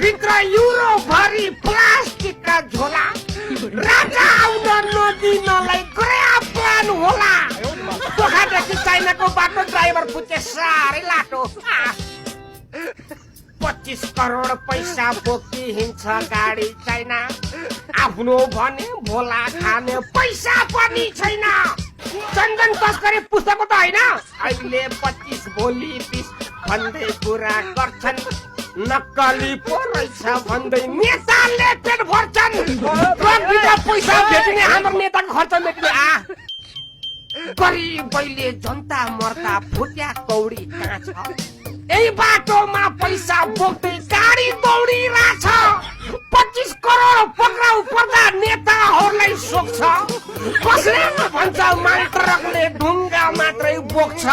भित्र युरो भरी प्लास्टिकका झोला राजा आउन नदिनलाई ग्रेया प्लान होला पोखरादेखि चाइनाको बाटो ड्राइभर पुचे साह्रै लाटो 25 करोड पैसा बोकी हिँड्छ गाडी चाइना आफ्नो भने भोला खाने पैसा पनि छैन चन्दन तस्करी पुस्तकको त होइन अहिले 25 भोलि 20 भन्दै कुरा गर्छन् नक्कली पो रहेछ भन्दै नेताले पेट भर्छन् पैसा भेट्ने हाम्रो नेताको खर्च मेट्ने गरिबैले जनता मर्दा फुट्या कौडी कहाँ छ यही बाटोमा पैसा बोक्दै गाडी दौडिरहेछ 25 करोड पक्राउ पर्दा नेताहरूलाई सोक्छ कसले भन्छ मान्त्रकले ढुङ्गा मात्रै बोक्छ